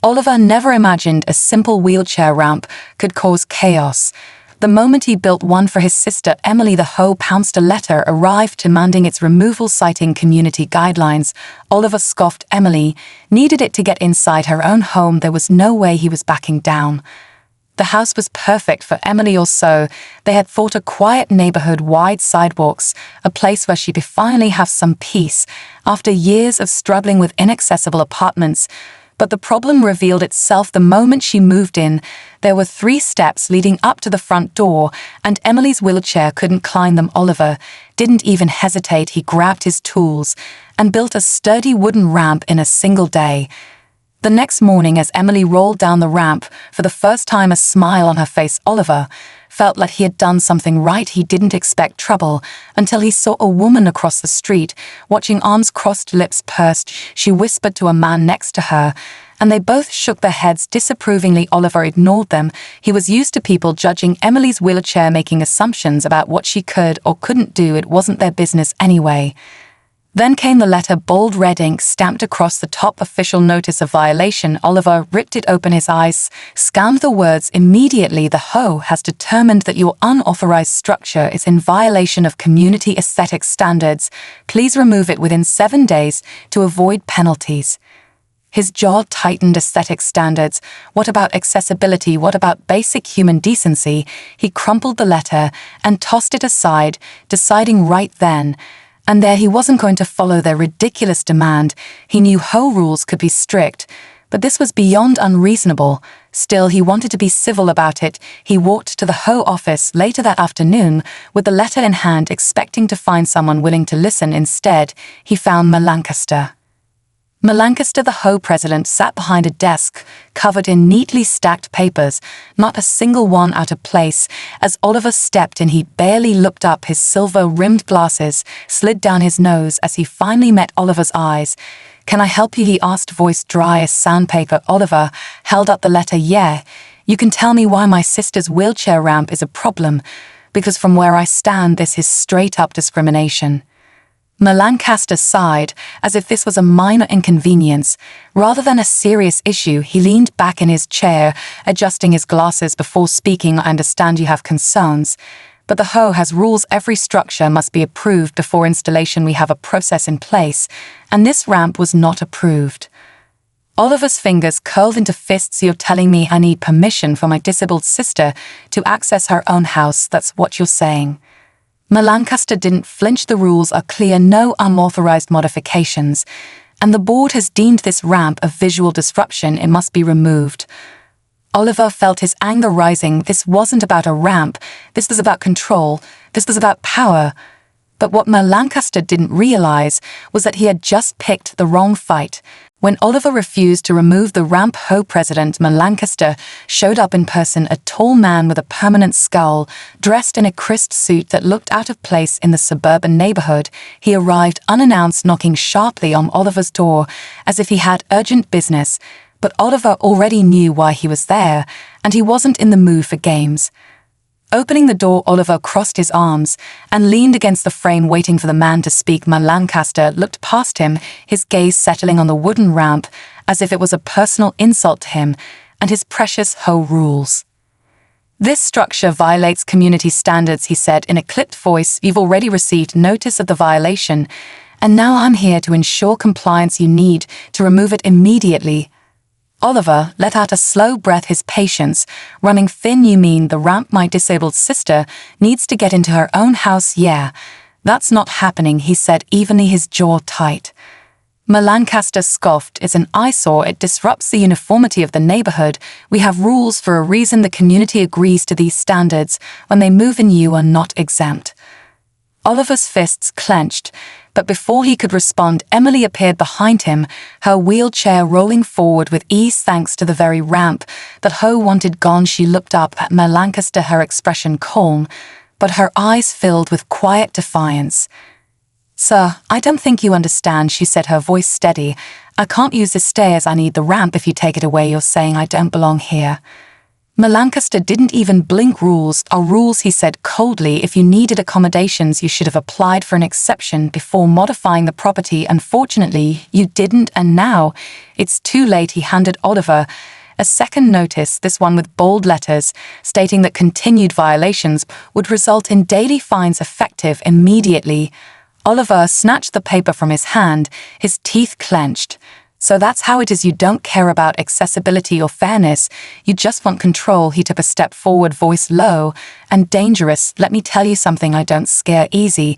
Oliver never imagined a simple wheelchair ramp could cause chaos. The moment he built one for his sister Emily, the HOA pounced. A letter arrived demanding its removal, citing community guidelines. Oliver scoffed. Emily needed it to get inside her own home. There was no way he was backing down. The house was perfect for Emily, or so they had thought. A quiet neighborhood, wide sidewalks, a place where she could finally have some peace after years of struggling with inaccessible apartments. But the problem revealed itself the moment she moved in. There were 3 steps leading up to the front door, and Emily's wheelchair couldn't climb them. Oliver didn't even hesitate. He grabbed his tools and built a sturdy wooden ramp in a single day. The next morning, as Emily rolled down the ramp, for the first time a smile on her face, Oliver felt like he had done something right. He didn't expect trouble until he saw a woman across the street, watching, arms crossed, lips pursed. She whispered to a man next to her, and they both shook their heads disapprovingly. Oliver ignored them. He was used to people judging Emily's wheelchair, making assumptions about what she could or couldn't do. It wasn't their business anyway. Then came the letter, bold red ink stamped across the top, official notice of violation. Oliver ripped it open, his eyes scanned the words. Immediately, the HOA has determined that your unauthorized structure is in violation of community aesthetic standards. Please remove it within 7 days to avoid penalties. His jaw tightened. Aesthetic standards? What about accessibility? What about basic human decency? He crumpled the letter and tossed it aside, deciding right then and there he wasn't going to follow their ridiculous demand. He knew HOA rules could be strict, but this was beyond unreasonable. Still, he wanted to be civil about it. He walked to the HOA office later that afternoon with the letter in hand, expecting to find someone willing to listen. Instead, he found Lancaster. Lancaster, the HOA president, sat behind a desk covered in neatly stacked papers, not a single one out of place. As Oliver stepped in, he barely looked up. His silver-rimmed glasses slid down his nose as he finally met Oliver's eyes. "Can I help you?" he asked, voice dry as sandpaper. Oliver held up the letter. "Yeah, you can tell me why my sister's wheelchair ramp is a problem, because from where I stand, this is straight-up discrimination." Lancaster sighed, as if this was a minor inconvenience. Rather than a serious issue, he leaned back in his chair, adjusting his glasses before speaking. "I understand you have concerns, but the HOA has rules. Every structure must be approved before installation. We have a process in place, and this ramp was not approved." Oliver's fingers curled into fists. "You're telling me I need permission for my disabled sister to access her own house? That's what you're saying?" Lancaster didn't flinch. "The rules are clear: no unauthorized modifications, and the board has deemed this ramp a visual disruption. It must be removed." Oliver felt his anger rising. This wasn't about a ramp. This was about control. This was about power. But what Lancaster didn't realize was that he had just picked the wrong fight. When Oliver refused to remove the ramp, HOA president Lancaster showed up in person, a tall man with a permanent skull, dressed in a crisp suit that looked out of place in the suburban neighborhood. He arrived unannounced, knocking sharply on Oliver's door as if he had urgent business. But Oliver already knew why he was there, and he wasn't in the mood for games. Opening the door, Oliver crossed his arms and leaned against the frame, waiting for the man to speak. Lancaster looked past him, his gaze settling on the wooden ramp as if it was a personal insult to him and his precious HOA rules. "This structure violates community standards," he said in a clipped voice. "You've already received notice of the violation, and now I'm here to ensure compliance. You need to remove it immediately." Oliver let out a slow breath, his patience running thin. "You mean the ramp my disabled sister needs to get into her own house?" "Yeah, that's not happening," he said evenly, his jaw tight. Lancaster scoffed. "It's an eyesore. It disrupts the uniformity of the neighborhood. We have rules for a reason. The community agrees to these standards. When they move in, you are not exempt." Oliver's fists clenched, but before he could respond, Emily appeared behind him, her wheelchair rolling forward with ease thanks to the very ramp that HOA wanted gone. She looked up at Lancaster, her expression calm, but her eyes filled with quiet defiance. "Sir, I don't think you understand," she said, her voice steady. "I can't use the stairs. I need the ramp. If you take it away, you're saying I don't belong here." Lancaster didn't even blink. Rules are rules, he said coldly. If you needed accommodations, you should have applied for an exception before modifying the property. Unfortunately, you didn't, and now it's too late. He handed Oliver a second notice, this one with bold letters, stating that continued violations would result in daily fines effective immediately. Oliver snatched the paper from his hand, his teeth clenched. So that's how it is. You don't care about accessibility or fairness. You just want control. He took a step forward, voice low and dangerous. Let me tell you something. I don't scare easy,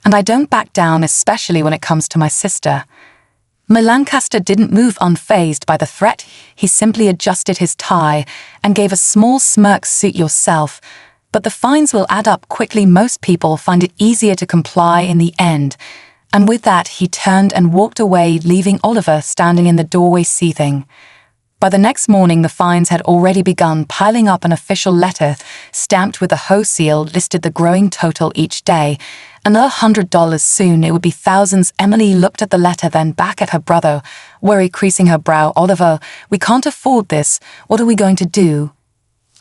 and I don't back down, especially when it comes to my sister. Lancaster didn't move, unfazed by the threat. He simply adjusted his tie and gave a small smirk. Suit yourself. But the fines will add up quickly. Most people find it easier to comply in the end. And with that, he turned and walked away, leaving Oliver standing in the doorway seething. By the next morning, the fines had already begun piling up. An official letter, stamped with a HOA seal, listed the growing total each day. Another $100 soon, it would be thousands. Emily looked at the letter, then back at her brother, worry creasing her brow. Oliver, we can't afford this. What are we going to do?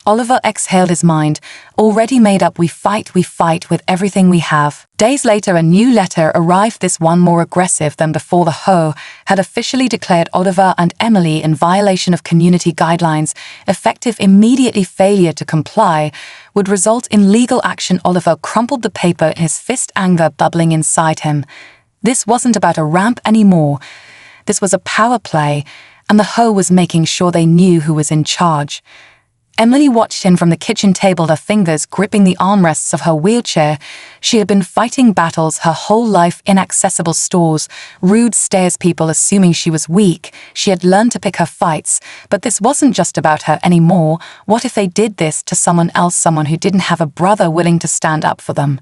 Oliver exhaled, his mind already made up. We fight with everything we have. Days later, a new letter arrived, this one more aggressive than before. The HOA had officially declared Oliver and Emily in violation of community guidelines, effective immediately. Failure to comply would result in legal action. Oliver crumpled the paper in his fist, anger bubbling inside him. This wasn't about a ramp anymore. This was a power play, and the HOA was making sure they knew who was in charge. Emily watched him from the kitchen table, her fingers gripping the armrests of her wheelchair. She had been fighting battles her whole life. Inaccessible stores, rude stares, people assuming she was weak. She had learned to pick her fights, but this wasn't just about her anymore. What if they did this to someone else, someone who didn't have a brother willing to stand up for them?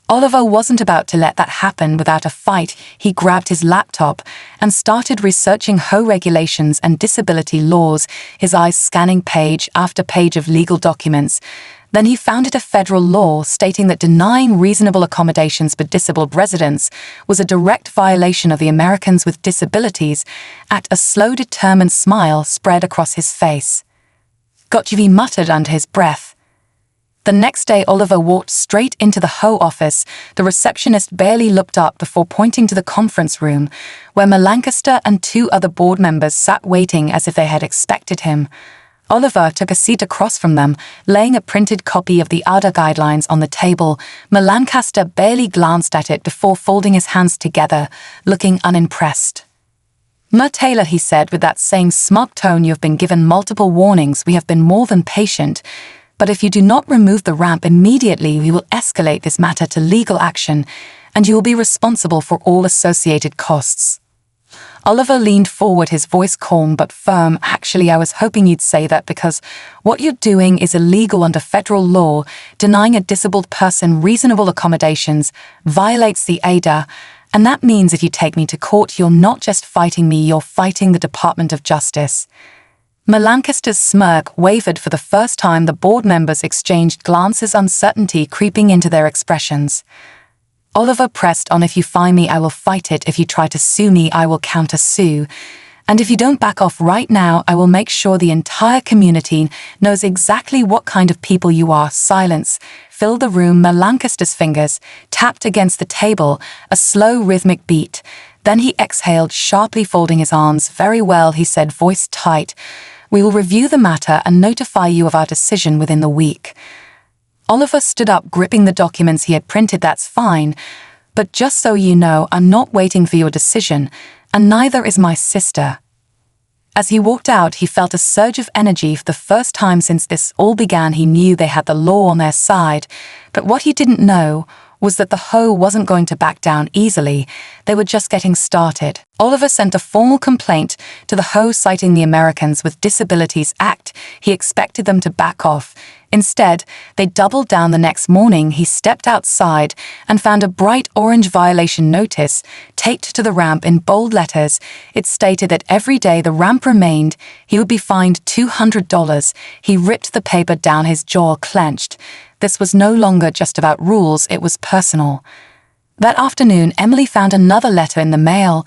Oliver wasn't about to let that happen without a fight. He grabbed his laptop and started researching HOA regulations and disability laws, his eyes scanning page after page of legal documents. Then he found a federal law stating that denying reasonable accommodations for disabled residents was a direct violation of the Americans with Disabilities Act. A slow, determined smile spread across his face. "Got you," he muttered under his breath. The next day, Oliver walked straight into the HOA office. The receptionist barely looked up before pointing to the conference room, where Lancaster and 2 other board members sat waiting as if they had expected him. Oliver took a seat across from them, laying a printed copy of the ADA guidelines on the table. Lancaster barely glanced at it before folding his hands together, looking unimpressed. "Taylor," he said with that same smug tone, "you have been given multiple warnings. We have been more than patient. But if you do not remove the ramp immediately, we will escalate this matter to legal action, and you will be responsible for all associated costs." Oliver leaned forward, his voice calm but firm. "Actually, I was hoping you'd say that, because what you're doing is illegal under federal law. Denying a disabled person reasonable accommodations violates the ADA, and that means if you take me to court, you're not just fighting me, you're fighting the Department of Justice." Lancaster's smirk wavered for the first time. The board members exchanged glances, uncertainty creeping into their expressions. Oliver pressed on. "If you fine me, I will fight it. If you try to sue me, I will counter-sue. And if you don't back off right now, I will make sure the entire community knows exactly what kind of people you are." Silence filled the room. Lancaster's fingers tapped against the table, a slow rhythmic beat. Then he exhaled, sharply folding his arms. "Very well," he said, voice tight. "We will review the matter and notify you of our decision within the week." Oliver stood up, gripping the documents he had printed. "That's fine, but just so you know, I'm not waiting for your decision, and neither is my sister." As he walked out, he felt a surge of energy. For the first time since this all began, he knew they had the law on their side, but what he didn't know was that the HOA wasn't going to back down easily. They were just getting started. Oliver sent a formal complaint to the HOA citing the Americans with Disabilities Act. He expected them to back off. Instead, they doubled down. The next morning, he stepped outside and found a bright orange violation notice taped to the ramp in bold letters. It stated that every day the ramp remained, he would be fined $200. He ripped the paper down, his jaw clenched. This was no longer just about rules, it was personal. That afternoon, Emily found another letter in the mail.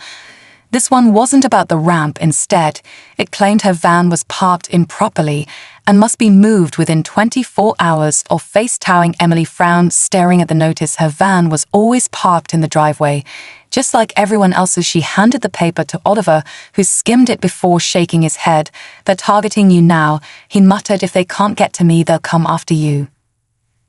This one wasn't about the ramp. Instead, it claimed her van was parked improperly and must be moved within 24 hours, or face-towering Emily frowned, staring at the notice. Her van was always parked in the driveway, just like everyone else's. She handed the paper to Oliver, who skimmed it before shaking his head. "They're targeting you now," he muttered. "If they can't get to me, they'll come after you."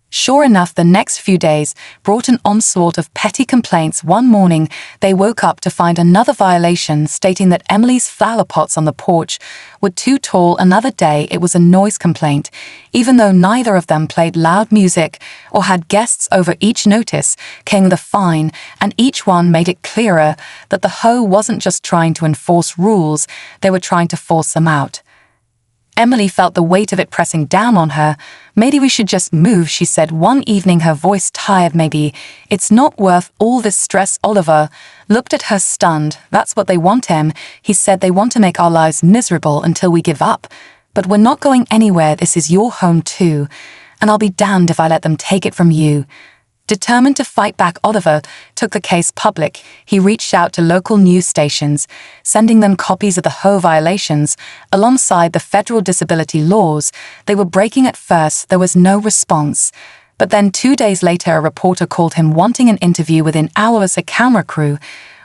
Sure enough, the next few days brought an onslaught of petty complaints. One morning, they woke up to find another violation, stating that Emily's flower pots on the porch were too tall. Another day, it was a noise complaint. Even though neither of them played loud music or had guests over, each notice came the fine, and each one made it clearer that the HOA wasn't just trying to enforce rules, they were trying to force them out. Emily felt the weight of it pressing down on her. "Maybe we should just move," she said one evening, her voice tired. "Maybe it's not worth all this stress." Oliver looked at her stunned. "That's what they want, Em," he said. "They want to make our lives miserable until we give up. But we're not going anywhere. This is your home too, and I'll be damned if I let them take it from you." Determined to fight back, Oliver took the case public. He reached out to local news stations, sending them copies of the HOA violations alongside the federal disability laws they were breaking. At first, there was no response. But then 2 days later, a reporter called him wanting an interview. Within hours, a camera crew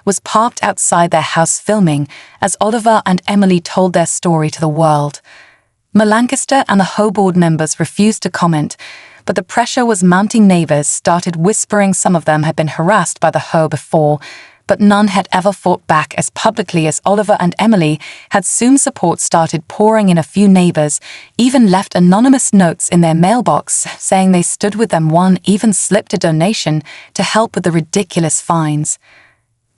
was parked outside their house filming as Oliver and Emily told their story to the world. Lancaster and the HOA board members refused to comment, but the pressure was mounting. Neighbors started whispering some of them had been harassed by the HOA before, but none had ever fought back as publicly as Oliver and Emily had. Soon support started pouring in. A few neighbors even left anonymous notes in their mailbox saying they stood with them. One even slipped a donation to help with the ridiculous fines.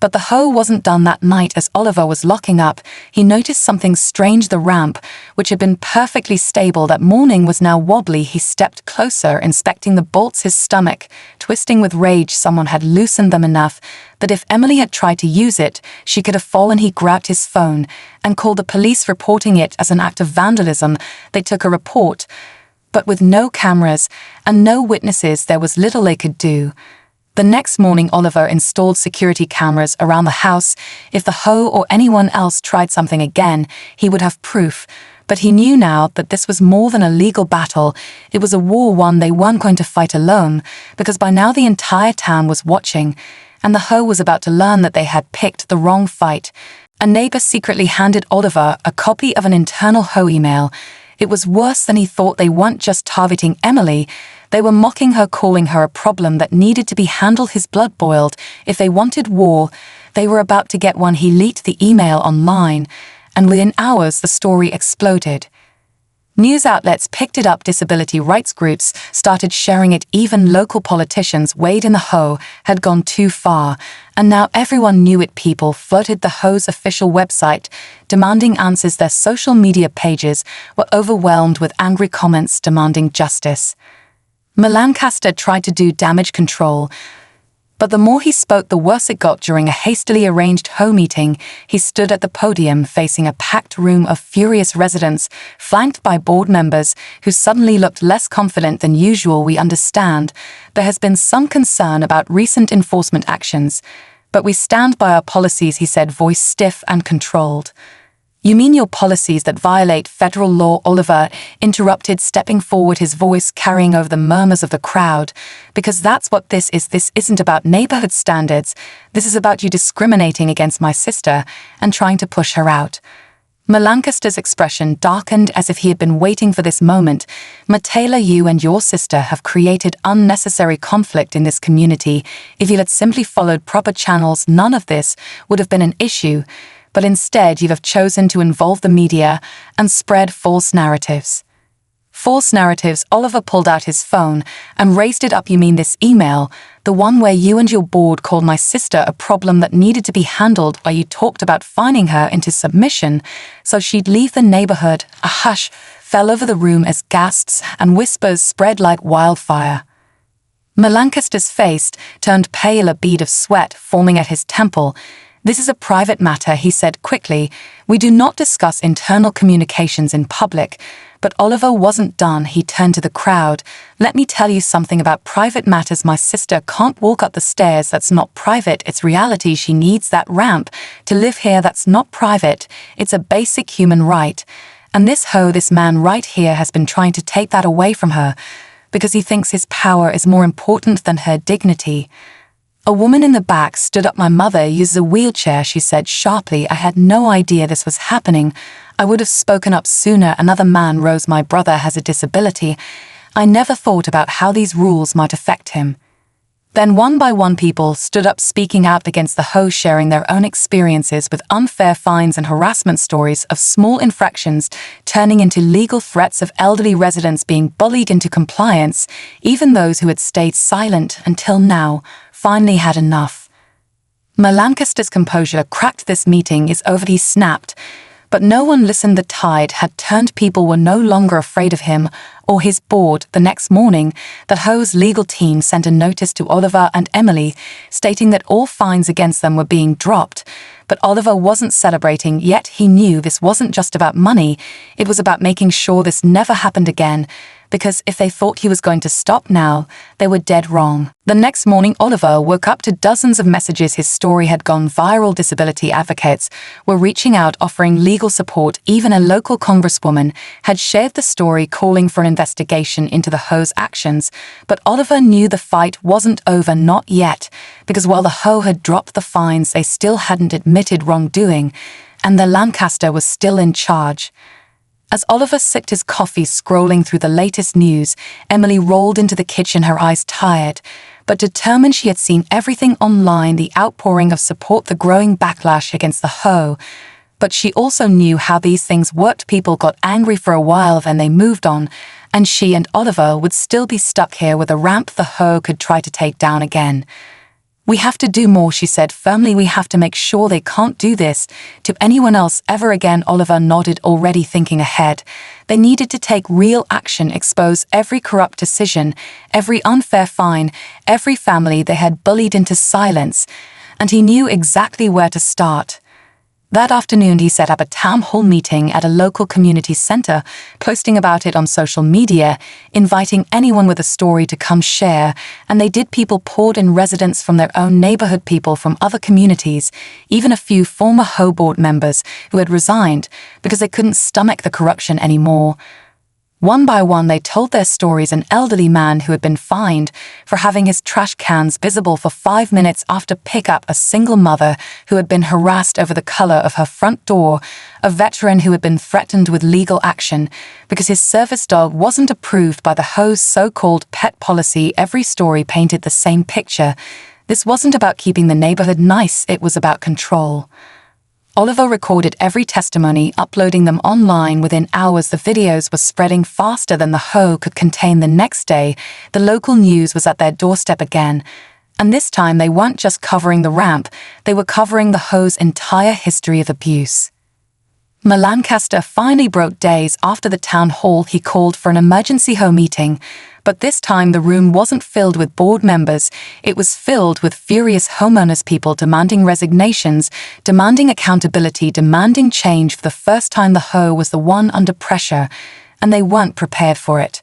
But the HOA wasn't done that night. As Oliver was locking up, he noticed something strange. The ramp, which had been perfectly stable that morning, was now wobbly. He stepped closer, inspecting the bolts, his stomach twisting with rage. Someone had loosened them enough that if Emily had tried to use it, she could have fallen. He grabbed his phone and called the police, reporting it as an act of vandalism. They took a report, but with no cameras and no witnesses, there was little they could do. The next morning, Oliver installed security cameras around the house. If the HOA or anyone else tried something again, he would have proof. But he knew now that this was more than a legal battle. It was a war, one they weren't going to fight alone, because by now the entire town was watching, and the HOA was about to learn that they had picked the wrong fight. A neighbor secretly handed Oliver a copy of an internal HOA email. It was worse than he thought. They weren't just targeting Emily, they were mocking her, calling her a problem that needed to be handled. His blood boiled. If they wanted war, they were about to get one. He leaked the email online, and within hours the story exploded. News outlets picked it up, disability rights groups started sharing it, even local politicians. Wade in the HOA had gone too far, and now everyone knew it. People flooded the HOA's official website, demanding answers. Their social media pages were overwhelmed with angry comments demanding justice. Lancaster tried to do damage control, but the more he spoke, the worse it got. During a hastily arranged HOA meeting, he stood at the podium facing a packed room of furious residents, flanked by board members who suddenly looked less confident than usual. "We understand there has been some concern about recent enforcement actions, but we stand by our policies," he said, voice stiff and controlled. "You mean your policies that violate federal law?" Oliver interrupted, stepping forward, his voice carrying over the murmurs of the crowd. "Because that's what this is. This isn't about neighborhood standards. This is about you discriminating against my sister and trying to push her out." Lancaster's expression darkened as if he had been waiting for this moment. "Taylor, you and your sister have created unnecessary conflict in this community. If you had simply followed proper channels, none of this would have been an issue. But instead you have chosen to involve the media and spread false narratives." "False narratives?" Oliver pulled out his phone and raised it up. "You mean this email, the one where you and your board called my sister a problem that needed to be handled, where you talked about fining her into submission so she'd leave the neighborhood?" A hush fell over the room as gasps and whispers spread like wildfire. Lancaster's face turned pale, a bead of sweat forming at his temple. "This is a private matter," he said quickly. "We do not discuss internal communications in public, But Oliver wasn't done. He turned to the crowd. "Let me tell you something about private matters. My sister can't walk up the stairs. That's not private. It's reality. She needs that ramp to live here. That's not private. It's a basic human right. And this man right here has been trying to take that away from her because he thinks his power is more important than her dignity." A woman in the back stood up. "My mother uses a wheelchair," she said sharply. "I had no idea this was happening. I would have spoken up sooner." Another man rose. "My brother has a disability. I never thought about how these rules might affect him." Then one by one people stood up, speaking out against the HOA, sharing their own experiences with unfair fines and harassment stories of small infractions turning into legal threats, of elderly residents being bullied into compliance. Even those who had stayed silent until now finally had enough. Lancaster's composure cracked. "This meeting is over," he snapped. But no one listened. The tide had turned. People were no longer afraid of him or his board. The next morning, the HOA's legal team sent a notice to Oliver and Emily, stating that all fines against them were being dropped. But Oliver wasn't celebrating yet. He knew this wasn't just about money. It was about making sure this never happened again. Because if they thought he was going to stop now, they were dead wrong. The next morning, Oliver woke up to dozens of messages. His story had gone viral. Disability advocates were reaching out, offering legal support. Even a local congresswoman had shared the story, calling for an investigation into the HOA's actions. But Oliver knew the fight wasn't over, not yet, because while the HOA had dropped the fines, they still hadn't admitted wrongdoing, and the Lancaster was still in charge. As Oliver sipped his coffee, scrolling through the latest news, Emily rolled into the kitchen, her eyes tired, but determined. She had seen everything online, the outpouring of support, the growing backlash against the HOA. But she also knew how these things worked. People got angry for a while, then they moved on, and she and Oliver would still be stuck here with a ramp the HOA could try to take down again. "We have to do more," she said firmly. "We have to make sure they can't do this to anyone else ever again." Oliver nodded, already thinking ahead. They needed to take real action, expose every corrupt decision, every unfair fine, every family they had bullied into silence, and he knew exactly where to start. That afternoon, he set up a town hall meeting at a local community center, posting about it on social media, inviting anyone with a story to come share, and they did. People poured in, residents from their own neighborhood, people from other communities, even a few former HOA board members who had resigned because they couldn't stomach the corruption anymore. One by one, they told their stories. An elderly man who had been fined for having his trash cans visible for 5 minutes after pickup, a single mother who had been harassed over the color of her front door, a veteran who had been threatened with legal action because his service dog wasn't approved by the HOA's so-called pet policy. Every story painted the same picture. This wasn't about keeping the neighborhood nice, it was about control. Oliver recorded every testimony, uploading them online. Within hours, the videos were spreading faster than the HOA could contain. The next day, the local news was at their doorstep again. And this time, they weren't just covering the ramp, they were covering the HOA's entire history of abuse. Lancaster finally broke. Days after the town hall, he called for an emergency HOA meeting. But this time the room wasn't filled with board members, it was filled with furious homeowners, people demanding resignations, demanding accountability, demanding change. For the first time, the HOA was the one under pressure, and they weren't prepared for it.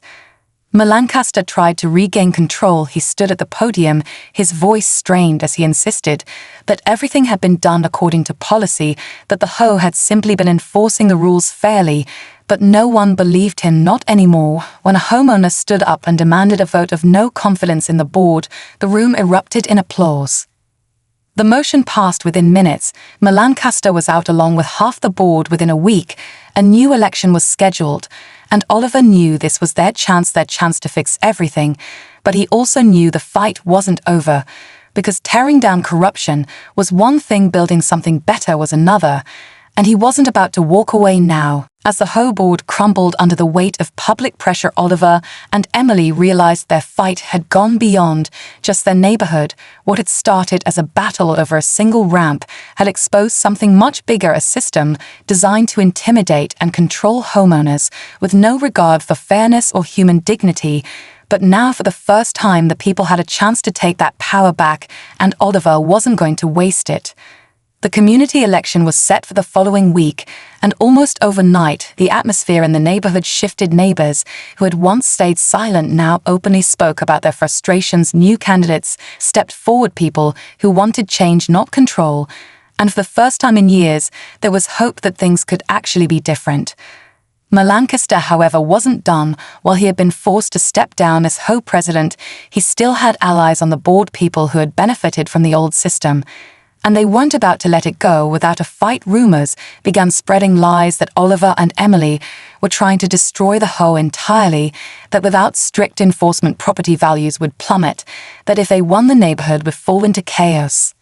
Lancaster tried to regain control. He stood at the podium, his voice strained as he insisted that everything had been done according to policy, that the HOA had simply been enforcing the rules fairly. But no one believed him, not anymore. When a homeowner stood up and demanded a vote of no confidence in the board, the room erupted in applause. The motion passed within minutes. Lancaster was out along with half the board. Within a week, a new election was scheduled, and Oliver knew this was their chance to fix everything. But he also knew the fight wasn't over, because tearing down corruption was one thing, building something better was another, and he wasn't about to walk away now. As the HOA board crumbled under the weight of public pressure, Oliver and Emily realized their fight had gone beyond just their neighborhood. What had started as a battle over a single ramp had exposed something much bigger, a system designed to intimidate and control homeowners with no regard for fairness or human dignity. But now, for the first time, the people had a chance to take that power back, and Oliver wasn't going to waste it. The community election was set for the following week, and almost overnight, the atmosphere in the neighborhood shifted. Neighbors who had once stayed silent now openly spoke about their frustrations. New candidates stepped forward, people who wanted change, not control. And for the first time in years, there was hope that things could actually be different. Lancaster, however, wasn't done. While he had been forced to step down as HOA president, he still had allies on the board, people who had benefited from the old system. And they weren't about to let it go without a fight. Rumors began spreading, lies that Oliver and Emily were trying to destroy the HOA entirely, that without strict enforcement property values would plummet, that if they won the neighborhood would fall into chaos.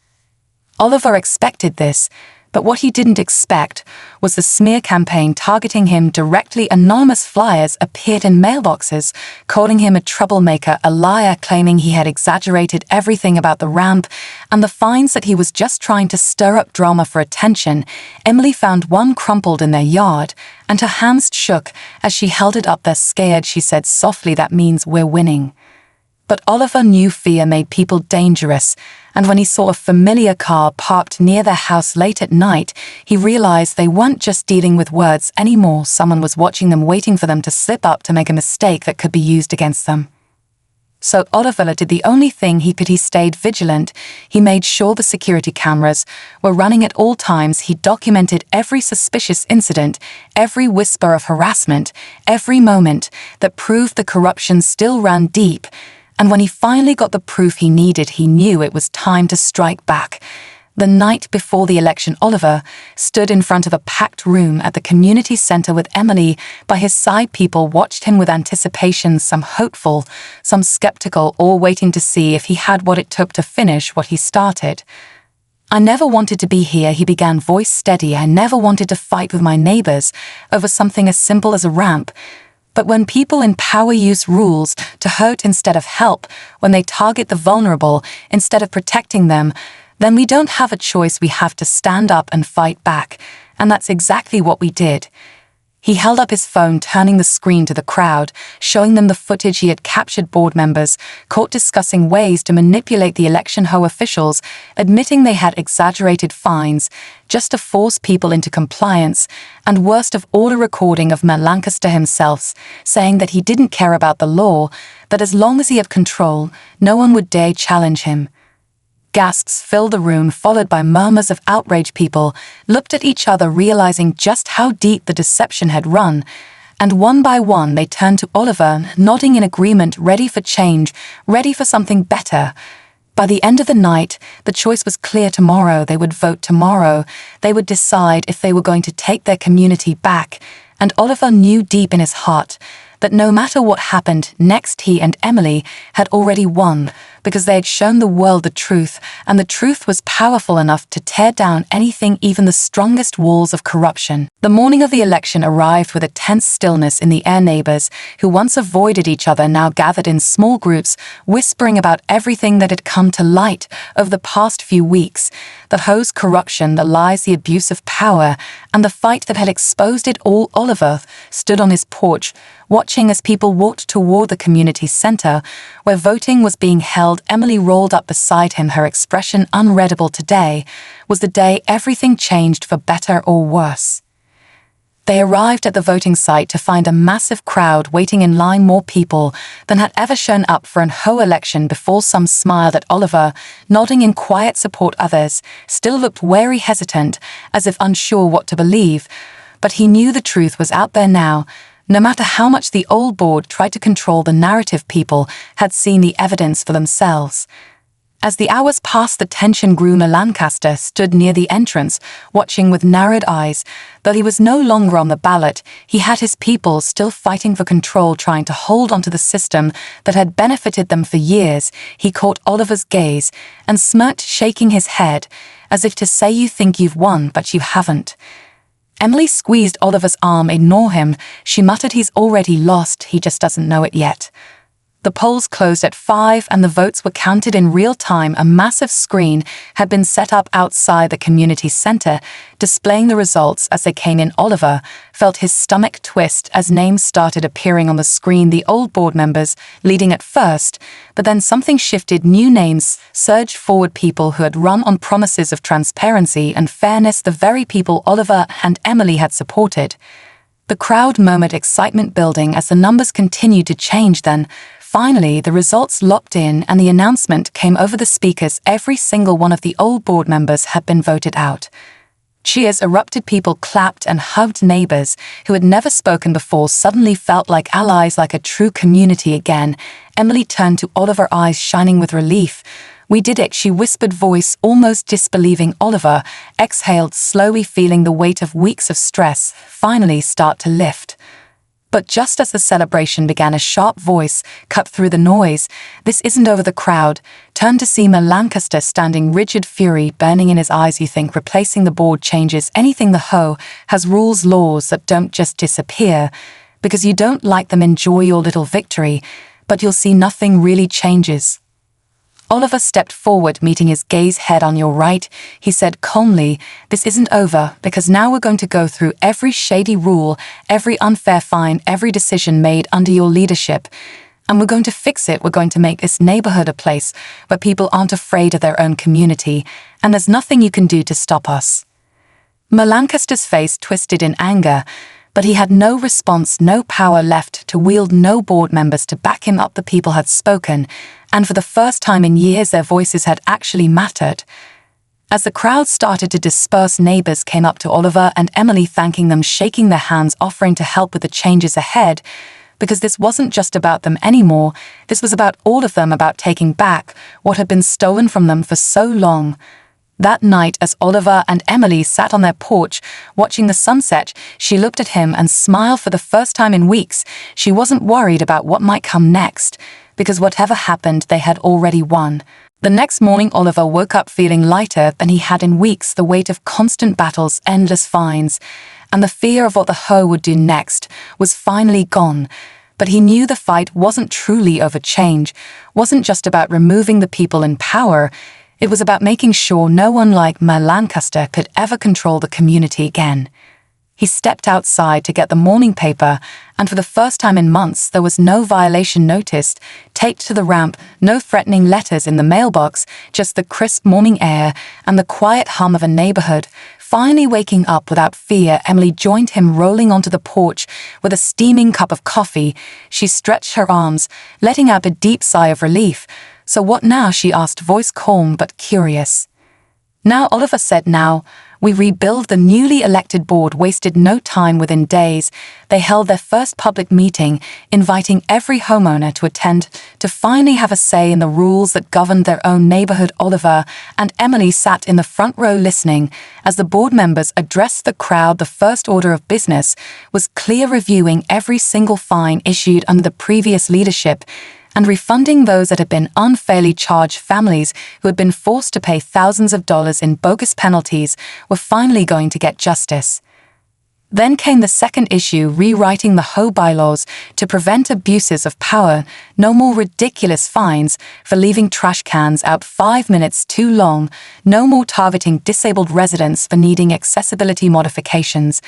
Oliver expected this, but what he didn't expect was the smear campaign targeting him directly. Anonymous flyers appeared in mailboxes, calling him a troublemaker, a liar, claiming he had exaggerated everything about the ramp and the fines, that he was just trying to stir up drama for attention. Emily found one crumpled in their yard, and her hands shook as she held it up. "They're scared," she said softly. "That means we're winning." But Oliver knew fear made people dangerous, and when he saw a familiar car parked near their house late at night, he realized they weren't just dealing with words anymore. Someone was watching them, waiting for them to slip up, to make a mistake that could be used against them. So Oliver did the only thing he could. He stayed vigilant. He made sure the security cameras were running at all times. He documented every suspicious incident, every whisper of harassment, every moment that proved the corruption still ran deep. And when he finally got the proof he needed, he knew it was time to strike back. The night before the election, Oliver stood in front of a packed room at the community center with Emily by his side. People watched him with anticipation, some hopeful, some skeptical, all waiting to see if he had what it took to finish what he started. "I never wanted to be here," he began, voice steady. "I never wanted to fight with my neighbors over something as simple as a ramp. But when people in power use rules to hurt instead of help, when they target the vulnerable instead of protecting them, then we don't have a choice. We have to stand up and fight back." And that's exactly what we did. He held up his phone, turning the screen to the crowd, showing them the footage he had captured. Board members caught discussing ways to manipulate the election. HOA officials admitting they had exaggerated fines just to force people into compliance, and worst of all, a recording of Lancaster himself saying that he didn't care about the law, that as long as he had control, no one would dare challenge him. Gasps filled the room, followed by murmurs of outrage. People looked at each other, realizing just how deep the deception had run, and one by one they turned to Oliver, nodding in agreement, ready for change, ready for something better. By the end of the night, the choice was clear. Tomorrow they would vote. Tomorrow they would decide if they were going to take their community back. And Oliver knew deep in his heart that no matter what happened next, he and Emily had already won, because they had shown the world the truth, and the truth was powerful enough to tear down anything, even the strongest walls of corruption. The morning of the election arrived with a tense stillness in the air. Neighbors who once avoided each other now gathered in small groups, whispering about everything that had come to light over the past few weeks: the HOA's corruption, the lies, the abuse of power, and the fight that had exposed it all. Oliver stood on his porch, watching as people walked toward the community center, where voting was being held. Emily rolled up beside him, her expression unreadable. Today was the day everything changed, for better or worse. They arrived at the voting site to find a massive crowd waiting in line, more people than had ever shown up for an HOA election before. Some smiled at Oliver, nodding in quiet support. Others still looked wary, hesitant, as if unsure what to believe. But he knew the truth was out there now. No matter how much the old board tried to control the narrative, people had seen the evidence for themselves. As the hours passed, the tension grew. Lancaster stood near the entrance, watching with narrowed eyes. Though he was no longer on the ballot, he had his people still fighting for control, trying to hold onto the system that had benefited them for years. He caught Oliver's gaze and smirked, shaking his head, as if to say, "You think you've won, but you haven't." Emily squeezed Oliver's arm. "Ignore him," she muttered. "He's already lost. He just doesn't know it yet." The polls closed at 5 and the votes were counted in real time. A massive screen had been set up outside the community center, displaying the results as they came in. Oliver felt his stomach twist as names started appearing on the screen. The old board members leading at first, but then something shifted. New names surged forward, people who had run on promises of transparency and fairness, the very people Oliver and Emily had supported. The crowd murmured, excitement building as the numbers continued to change. Then, finally, the results locked in and the announcement came over the speakers. Every single one of the old board members had been voted out. Cheers erupted. People clapped and hugged. Neighbors who had never spoken before suddenly felt like allies, like a true community again. Emily turned to Oliver, eyes shining with relief. "We did it," she whispered, voice almost disbelieving. Oliver exhaled slowly, feeling the weight of weeks of stress finally start to lift. But just as the celebration began, a sharp voice cut through the noise. "This isn't over." The crowd turned to see Lancaster standing, rigid, fury burning in his eyes. "You think replacing the board changes anything? The HOA has rules, laws that don't just disappear because you don't like them. Enjoy your little victory, but you'll see nothing really changes." Oliver stepped forward, meeting his gaze. "Head on your right," he said calmly. "This isn't over, because now we're going to go through every shady rule, every unfair fine, every decision made under your leadership. And we're going to fix it. We're going to make this neighborhood a place where people aren't afraid of their own community, and there's nothing you can do to stop us." Lancaster's face twisted in anger, but he had no response, no power left to wield, no board members to back him up. The people had spoken, and for the first time in years their voices had actually mattered. As the crowd started to disperse, neighbors came up to Oliver and Emily, thanking them, shaking their hands, offering to help with the changes ahead, because this wasn't just about them anymore. This was about all of them, about taking back what had been stolen from them for so long. That night, as Oliver and Emily sat on their porch watching the sunset, she looked at him and smiled for the first time in weeks. She wasn't worried about what might come next, because whatever happened, they had already won. The next morning, Oliver woke up feeling lighter than he had in weeks. The weight of constant battles, endless fines, and the fear of what the HOA would do next was finally gone. But he knew the fight wasn't truly over. Change wasn't just about removing the people in power. It was about making sure no one like Lancaster could ever control the community again. He stepped outside to get the morning paper, and for the first time in months there was no violation notice taped to the ramp, no threatening letters in the mailbox, just the crisp morning air and the quiet hum of a neighborhood finally waking up without fear. Emily joined him, rolling onto the porch with a steaming cup of coffee. She stretched her arms, letting out a deep sigh of relief. "So what now?" she asked, voice calm but curious. "Now," Oliver said, "now we rebuild." The newly elected board wasted no time. Within days, they held their first public meeting, inviting every homeowner to attend to finally have a say in the rules that governed their own neighborhood. Oliver and Emily sat in the front row listening as the board members addressed the crowd. The first order of business was clear: reviewing every single fine issued under the previous leadership and refunding those that had been unfairly charged. Families who had been forced to pay thousands of dollars in bogus penalties were finally going to get justice. Then came the second issue: rewriting the HOA bylaws to prevent abuses of power. No more ridiculous fines for leaving trash cans out 5 minutes too long. No more targeting disabled residents for needing accessibility modifications.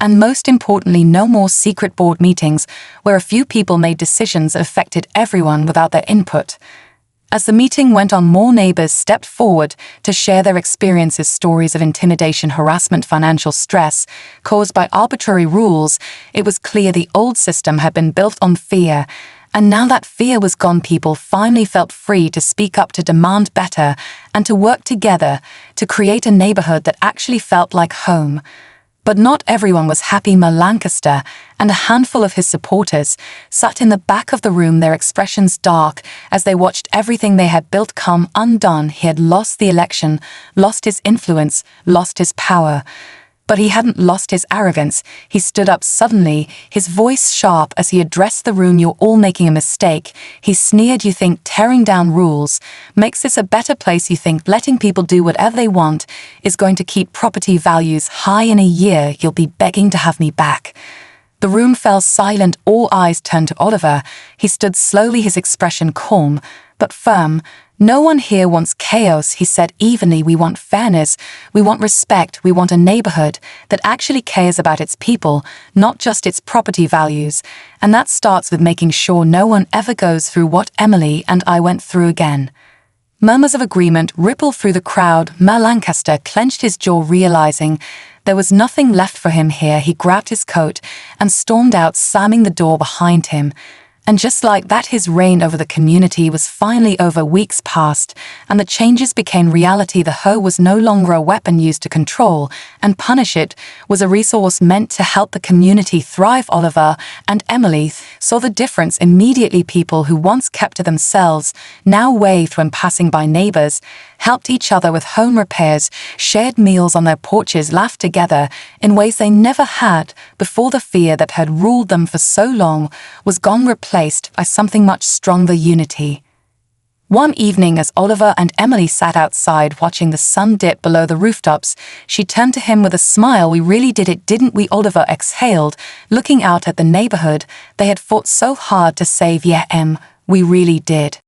And most importantly, no more secret board meetings where a few people made decisions that affected everyone without their input. As the meeting went on, more neighbors stepped forward to share their experiences, stories of intimidation, harassment, financial stress caused by arbitrary rules. It was clear the old system had been built on fear, and now that fear was gone, people finally felt free to speak up, to demand better, and to work together to create a neighborhood that actually felt like home. But not everyone was happy. Lancaster and a handful of his supporters sat in the back of the room, their expressions dark as they watched everything they had built come undone. He had lost the election, lost his influence, lost his power. But he hadn't lost his arrogance. He stood up suddenly, his voice sharp as he addressed the room. "You're all making a mistake," he sneered. "You think tearing down rules makes this a better place? You think letting people do whatever they want is going to keep property values high? In a year, you'll be begging to have me back." The room fell silent, all eyes turned to Oliver. He stood slowly, his expression calm, but firm. "No one here wants chaos," he said evenly. "We want fairness, we want respect, we want a neighborhood that actually cares about its people, not just its property values. And that starts with making sure no one ever goes through what Emily and I went through again." Murmurs of agreement rippled through the crowd. Mer Lancaster clenched his jaw, realizing there was nothing left for him here. He grabbed his coat and stormed out, slamming the door behind him. And just like that, his reign over the community was finally over. Weeks passed, and the changes became reality. The hoe was no longer a weapon used to control and punish. It was a resource meant to help the community thrive. Oliver and Emily saw the difference immediately. People who once kept to themselves now waved when passing by. Neighbors helped each other with home repairs, shared meals on their porches, laughed together in ways they never had before. The fear that had ruled them for so long was gone, replaced by something much stronger: unity. One evening, as Oliver and Emily sat outside watching the sun dip below the rooftops, she turned to him with a smile. "We really did it, didn't we?" Oliver exhaled, looking out at the neighborhood they had fought so hard to save. "Yeah, we really did."